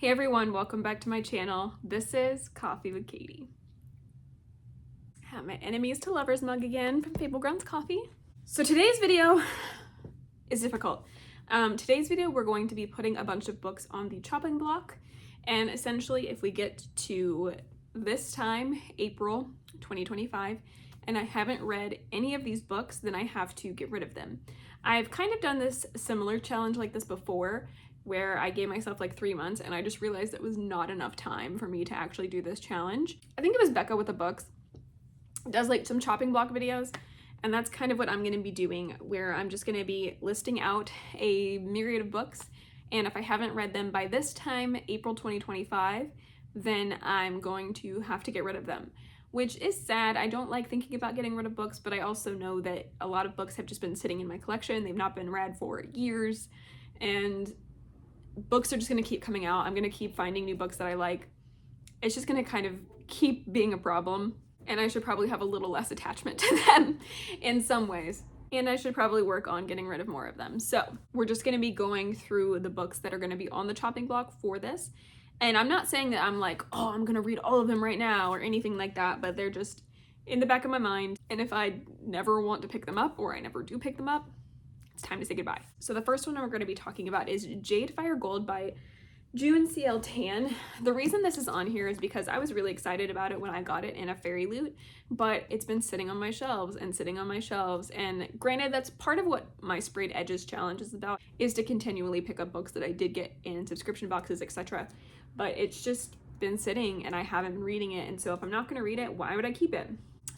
Hey everyone, welcome back to my channel. This is Coffee with Katie. I have my enemies to lovers mug again from Fable Coffee. So today's video is difficult. Today's video we're going to be putting a bunch of books on the chopping block, and essentially if we get to this time, April 2025, and I haven't read any of these books, then I have to get rid of them. I've kind of done this similar challenge like this before, where I gave myself like 3 months and I just realized it was not enough time for me to actually do this challenge. I think it was Becca with the books does like some chopping block videos, and that's kind of what I'm going to be doing, where I'm just going to be listing out a myriad of books, and if I haven't read them by this time, April 2025, then I'm going to have to get rid of them, which is sad. I don't like thinking about getting rid of books, but I also know that a lot of books have just been sitting in my collection. They've not been read for years, and books are just going to keep coming out. I'm going to keep finding new books that I like. It's just going to kind of keep being a problem, and I should probably have a little less attachment to them in some ways. And I should probably work on getting rid of more of them. So we're just going to be going through the books that are going to be on the chopping block for this. And I'm not saying that I'm like, oh, I'm going to read all of them right now or anything like that, but they're just in the back of my mind. And if I never want to pick them up, or I never do pick them up, it's time to say goodbye. So the first one we're going to be talking about is Jade Fire Gold by June C.L. Tan. The reason this is on here is because I was really excited about it when I got it in a fairy loot, but it's been sitting on my shelves and sitting on my shelves. And granted, that's part of what my Sprayed Edges challenge is about, is to continually pick up books that I did get in subscription boxes, etc. But it's just been sitting and I haven't been reading it. And so if I'm not going to read it, why would I keep it?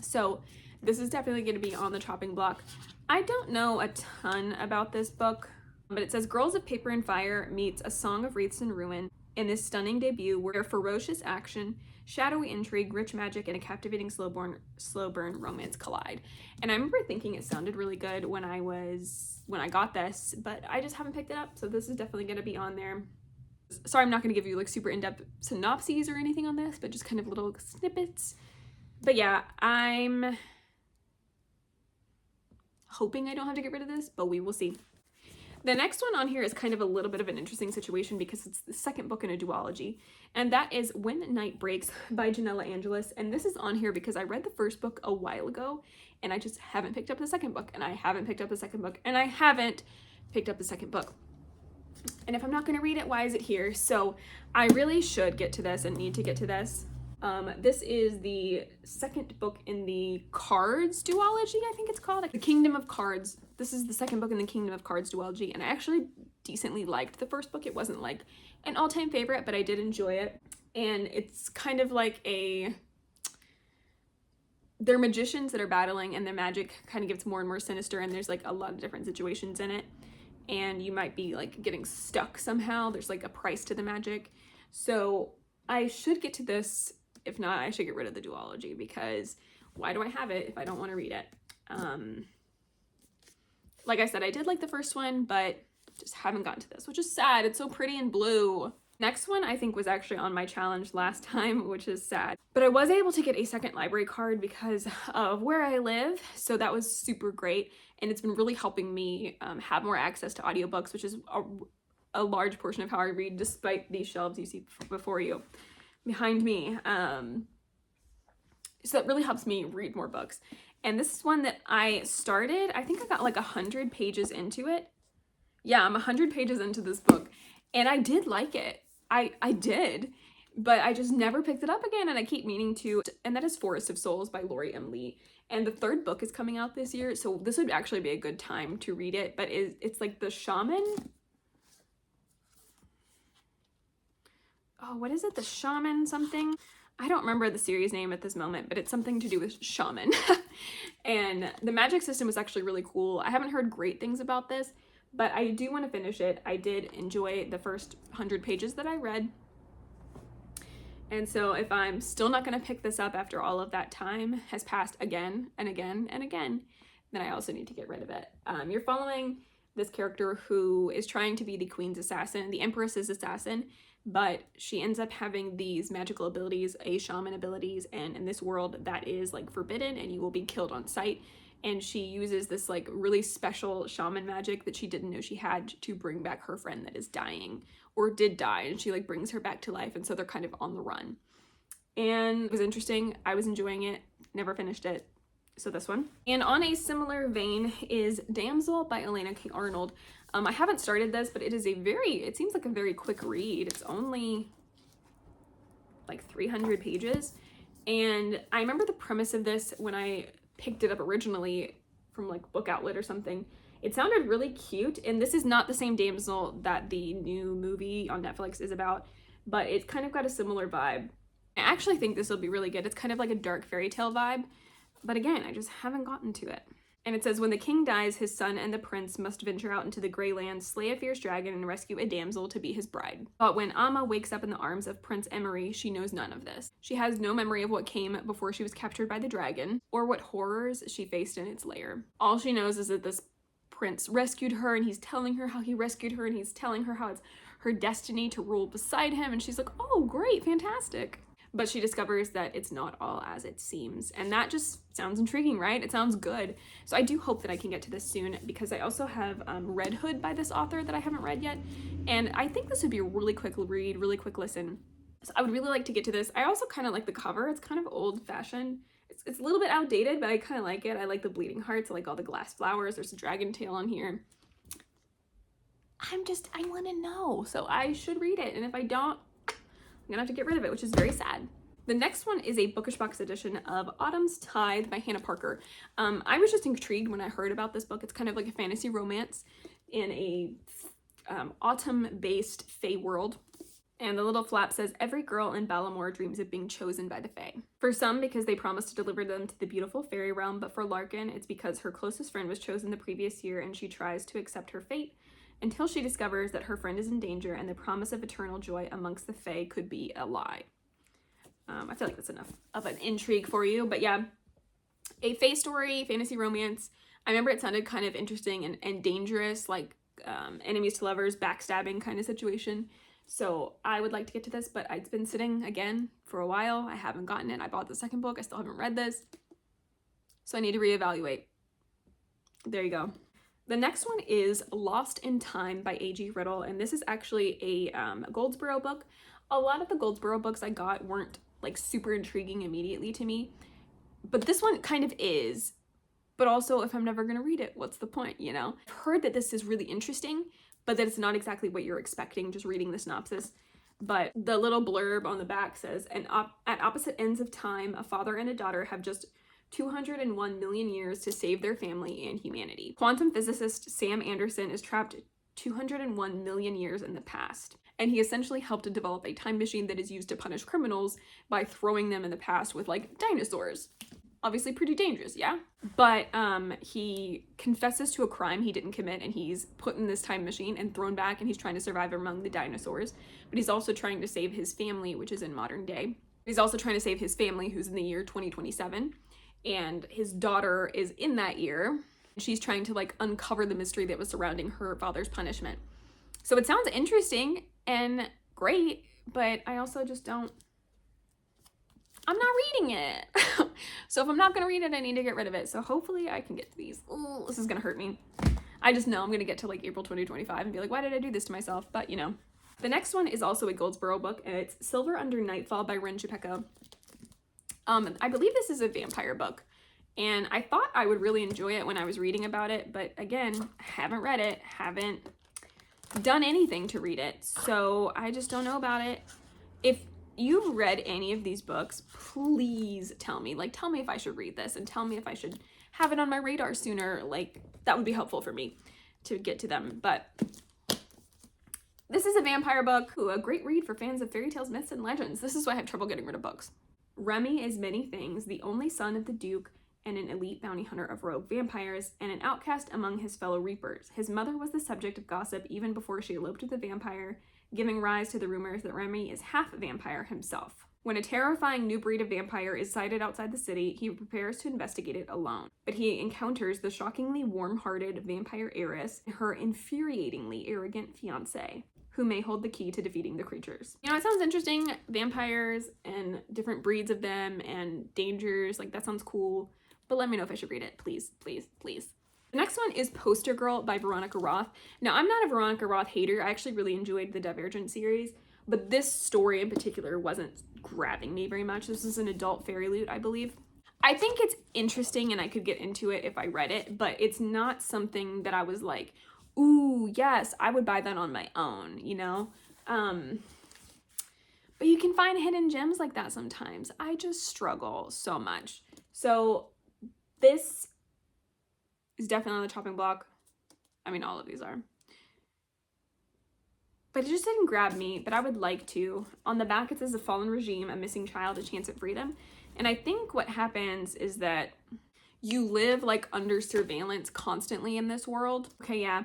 So this is definitely going to be on the chopping block. I don't know a ton about this book, but it says Girls of Paper and Fire meets A Song of Wreaths and Ruin in this stunning debut where ferocious action, shadowy intrigue, rich magic, and a captivating slow burn romance collide. And I remember thinking it sounded really good when I got this, but I just haven't picked it up, so this is definitely going to be on there. Sorry, I'm not going to give you like super in-depth synopses or anything on this, but just kind of little snippets. But yeah, I'm hoping I don't have to get rid of this, but we will see. The next one on here is kind of a little bit of an interesting situation because it's the second book in a duology, and that is When Night Breaks by Janella Angelis. And this is on here because I read the first book a while ago and I just haven't picked up the second book, and I haven't picked up the second book, and I haven't picked up the second book. And if I'm not going to read it, why is it here? So I really should get to this and need to get to this. This is the second book in the Cards duology, I think it's called, like the Kingdom of Cards. This is the second book in the Kingdom of Cards duology, and I actually decently liked the first book. It wasn't like an all-time favorite, but I did enjoy it. And it's kind of like they're magicians that are battling, and the magic kind of gets more and more sinister, and there's like a lot of different situations in it, and you might be like getting stuck somehow. There's like a price to the magic. So I should get to this. If not, I should get rid of the duology, because why do I have it if I don't want to read it? Like I said, I did like the first one, but just haven't gotten to this, which is sad. It's so pretty and blue. Next one I think was actually on my challenge last time, which is sad. But I was able to get a second library card because of where I live, so that was super great. And it's been really helping me have more access to audiobooks, which is a large portion of how I read, despite these shelves you see before you. Behind me. So that really helps me read more books. And this is one that I started, I think I got like 100 pages into it. Yeah, I'm 100 pages into this book, and I did like it. I did, but I just never picked it up again, and I keep meaning to. And that is Forest of Souls by Lori M. Lee. And the third book is coming out this year, so this would actually be a good time to read it. But it's like the shaman. Oh, what is it? The shaman something? I don't remember the series name at this moment, but it's something to do with shaman. And the magic system was actually really cool. I haven't heard great things about this, but I do want to finish it. I did enjoy the first 100 pages that I read. And so if I'm still not going to pick this up after all of that time has passed again and again and again, then I also need to get rid of it. You're following this character who is trying to be the queen's assassin, the empress's assassin, but she ends up having these magical abilities, shaman abilities, and in this world that is like forbidden, and you will be killed on sight. and she uses this like really special shaman magic that she didn't know she had to bring back her friend that is dying or did die, and she like brings her back to life, and so they're kind of on the run. And it was interesting. I was enjoying it. Never finished it. So this one. And on a similar vein is Damsel by Elena K. Arnold. I haven't started this, but it seems like a very quick read. It's only like 300 pages. And I remember the premise of this when I picked it up originally from like Book Outlet or something. It sounded really cute, and this is not the same Damsel that the new movie on Netflix is about, but it's kind of got a similar vibe. I actually think this will be really good. It's kind of like a dark fairy tale vibe, but again, I just haven't gotten to it. And it says, when the king dies, his son and the prince must venture out into the Grey Lands, slay a fierce dragon, and rescue a damsel to be his bride. But when Amma wakes up in the arms of Prince Emery, she knows none of this. She has no memory of what came before she was captured by the dragon, or what horrors she faced in its lair. All she knows is that this prince rescued her, and he's telling her how he rescued her, and he's telling her how it's her destiny to rule beside him, and she's like, oh, great, fantastic. But she discovers that it's not all as it seems. And that just sounds intriguing, right? It sounds good. So I do hope that I can get to this soon, because I also have Red Hood by this author that I haven't read yet. And I think this would be a really quick read, really quick listen. So I would really like to get to this. I also kind of like the cover. It's kind of old fashioned. It's a little bit outdated, but I kind of like it. I like the bleeding hearts. I like all the glass flowers. There's a dragon tail on here. I want to know. So I should read it. And if I don't, I'm gonna have to get rid of it, which is very sad. The next one is a bookish box edition of Autumn's Tithe by Hannah Parker. I was just intrigued when I heard about this book. It's kind of like a fantasy romance in a autumn-based fae world. And the little flap says, every girl in Ballamore dreams of being chosen by the fae. For some, because they promised to deliver them to the beautiful fairy realm, but for Larkin, it's because her closest friend was chosen the previous year and she tries to accept her fate, until she discovers that her friend is in danger and the promise of eternal joy amongst the fae could be a lie. I feel like that's enough of an intrigue for you, but yeah, a fae story, fantasy romance. I remember it sounded kind of interesting and dangerous, like enemies to lovers, backstabbing kind of situation. So I would like to get to this, but it's been sitting again for a while. I haven't gotten it. I bought the second book. I still haven't read this. So I need to reevaluate. There you go. The next one is Lost in Time by A.G. Riddle, and this is actually a Goldsboro book. A lot of the Goldsboro books I got weren't like super intriguing immediately to me, but this one kind of is. But also, if I'm never going to read it, what's the point, you know? I've heard that this is really interesting, but that it's not exactly what you're expecting just reading the synopsis. But the little blurb on the back says, at opposite ends of time, a father and a daughter have just 201 million years to save their family and humanity. Quantum physicist Sam Anderson is trapped 201 million years in the past, and he essentially helped to develop a time machine that is used to punish criminals by throwing them in the past with like dinosaurs. Obviously pretty dangerous, yeah? But he confesses to a crime he didn't commit, and he's put in this time machine and thrown back, and he's trying to survive among the dinosaurs. But he's also trying to save his family, which is in modern day. He's also trying to save his family, who's in the year 2027. And his daughter is in that year. She's trying to like uncover the mystery that was surrounding her father's punishment. So it sounds interesting and great, but I also just I'm not reading it. So if I'm not gonna read it, I need to get rid of it. So hopefully I can get to these. Oh, this is gonna hurt me. I just know I'm gonna get to like April 2025 and be like, why did I do this to myself? But you know. The next one is also a Goldsboro book, and it's Silver Under Nightfall by Rin Chupeco. I believe this is a vampire book, and I thought I would really enjoy it when I was reading about it, but again, haven't read it, haven't done anything to read it, so I just don't know about it. If you've read any of these books, please tell me. Like, tell me if I should read this, and tell me if I should have it on my radar sooner. Like, that would be helpful for me to get to them. But this is a vampire book. Ooh, a great read for fans of fairy tales, myths, and legends. This is why I have trouble getting rid of books. Remy is many things, the only son of the Duke and an elite bounty hunter of rogue vampires, and an outcast among his fellow reapers. His mother was the subject of gossip even before she eloped with a vampire, giving rise to the rumors that Remy is half vampire himself. When a terrifying new breed of vampire is sighted outside the city, he prepares to investigate it alone. But he encounters the shockingly warm-hearted vampire heiress, her infuriatingly arrogant fiancé, who may hold the key to defeating the creatures. You know, it sounds interesting. Vampires and different breeds of them and dangers, like that sounds cool. but let me know if I should read it. Please, please, please. The next one is Poster Girl by Veronica Roth. Now, I'm not a Veronica Roth hater. I actually really enjoyed the Divergent series, but this story in particular wasn't grabbing me very much. This is an adult fairy loot, I believe. I think it's interesting and I could get into it if I read it, but it's not something that I was like, ooh, yes, I would buy that on my own, you know? But you can find hidden gems like that sometimes. I just struggle so much. So this is definitely on the chopping block. I mean, all of these are. But it just didn't grab me, but I would like to. On the back, it says a fallen regime, a missing child, a chance at freedom. And I think what happens is that you live like under surveillance constantly in this world. Okay, yeah.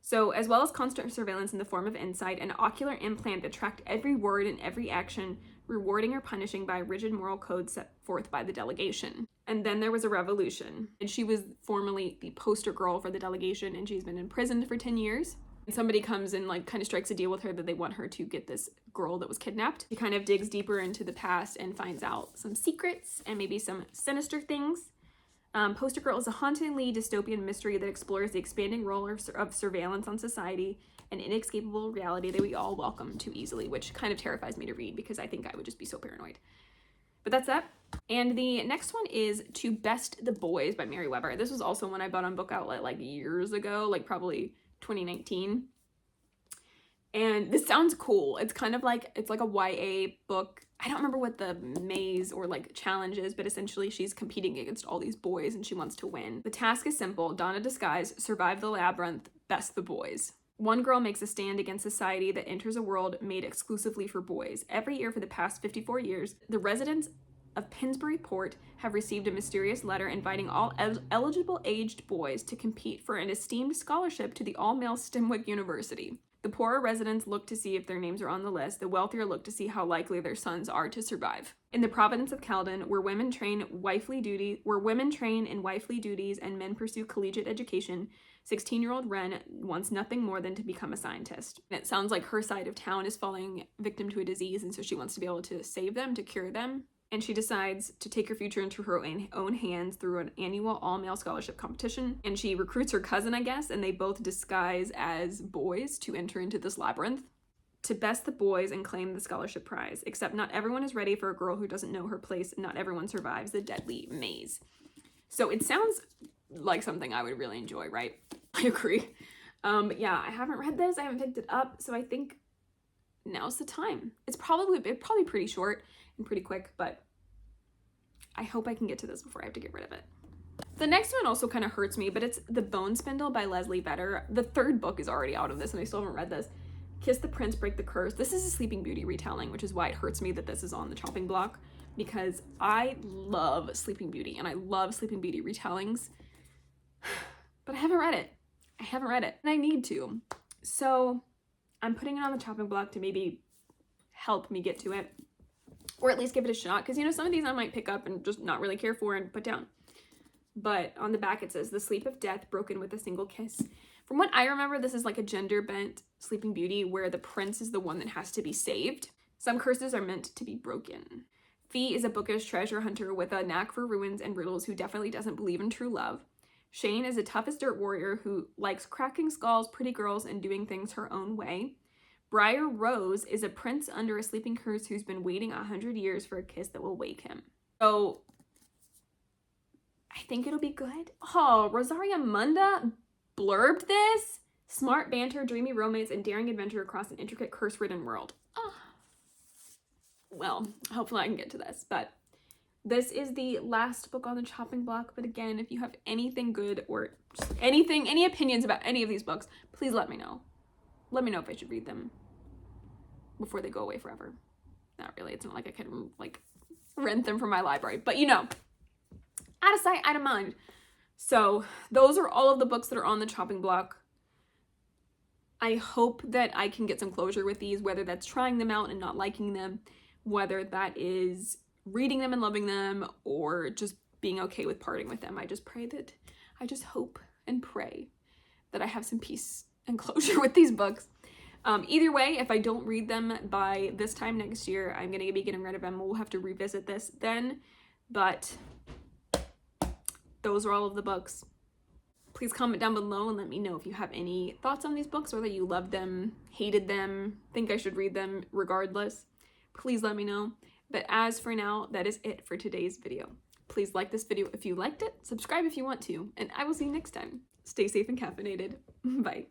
So as well as constant surveillance in the form of insight, an ocular implant that tracked every word and every action, rewarding or punishing by a rigid moral code set forth by the delegation. And then there was a revolution. And she was formerly the poster girl for the delegation, and she's been imprisoned for 10 years. And somebody comes and like kind of strikes a deal with her that they want her to get this girl that was kidnapped. She kind of digs deeper into the past and finds out some secrets and maybe some sinister things. Poster Girl is a hauntingly dystopian mystery that explores the expanding role of surveillance on society, an inescapable reality that we all welcome too easily, which kind of terrifies me to read because I think I would just be so paranoid. But that's that. And the next one is To Best the Boys by Mary Weber. This was also one I bought on Book Outlet like years ago, like probably 2019. And this sounds cool. It's kind of like, it's like a YA book. I don't remember what the maze or like challenge is, but essentially she's competing against all these boys and she wants to win. The task is simple: don a disguise, survive the labyrinth, best the boys. One girl makes a stand against society that enters a world made exclusively for boys. Every year for the past 54 years, the residents of Pinsbury Port have received a mysterious letter inviting all eligible aged boys to compete for an esteemed scholarship to the all-male Stimwick University. The poorer residents look to see if their names are on the list. The wealthier look to see how likely their sons are to survive. In the province of Caledon, where women train in wifely duties and men pursue collegiate education, 16-year-old Wren wants nothing more than to become a scientist. And it sounds like her side of town is falling victim to a disease, and so she wants to be able to save them, to cure them. And she decides to take her future into her own hands through an annual all-male scholarship competition. And she recruits her cousin, I guess, and they both disguise as boys to enter into this labyrinth to best the boys and claim the scholarship prize. Except not everyone is ready for a girl who doesn't know her place, and not everyone survives the deadly maze. So it sounds like something I would really enjoy, right? I agree. But yeah, I haven't read this. I haven't picked it up, so I think now's the time. It's probably pretty short and pretty quick, but I hope I can get to this before I have to get rid of it. The next one also kind of hurts me, but it's The Bone Spindle by Leslie Vedder. The third book is already out of this and I still haven't read this. Kiss the Prince, Break the Curse. This is a Sleeping Beauty retelling, which is why it hurts me that this is on the chopping block, because I love Sleeping Beauty and I love Sleeping Beauty retellings, but I haven't read it. And I need to. So I'm putting it on the chopping block to maybe help me get to it, or at least give it a shot, because, you know, some of these I might pick up and just not really care for and put down. But on the back it says, the sleep of death broken with a single kiss. From what I remember, this is like a gender-bent Sleeping Beauty where the prince is the one that has to be saved. Some curses are meant to be broken. Fee is a bookish treasure hunter with a knack for ruins and riddles who definitely doesn't believe in true love. Shane is a tough as dirt warrior who likes cracking skulls, pretty girls, and doing things her own way. Briar Rose is a prince under a sleeping curse who's been waiting 100 years for a kiss that will wake him. So I think it'll be good. Oh, Rosaria Munda blurbed this. Smart banter, dreamy romance, and daring adventure across an intricate curse-ridden world. Oh. Well, hopefully I can get to this, but this is the last book on the chopping block. But again, if you have anything good or just anything, any opinions about any of these books, please let me know. Let me know if I should read them before they go away forever. Not really. It's not like I can like rent them from my library, but you know, out of sight, out of mind. So those are all of the books that are on the chopping block. I hope that I can get some closure with these, whether that's trying them out and not liking them, whether that is reading them and loving them, or just being okay with parting with them. I just hope and pray that I have some peace and closure with these books. Either way, if I don't read them by this time next year, I'm going to be getting rid of them. We'll have to revisit this then, but those are all of the books. Please comment down below and let me know if you have any thoughts on these books, whether you loved them, hated them, think I should read them regardless. Please let me know. But as for now, that is it for today's video. Please like this video if you liked it, subscribe if you want to, and I will see you next time. Stay safe and caffeinated. Bye.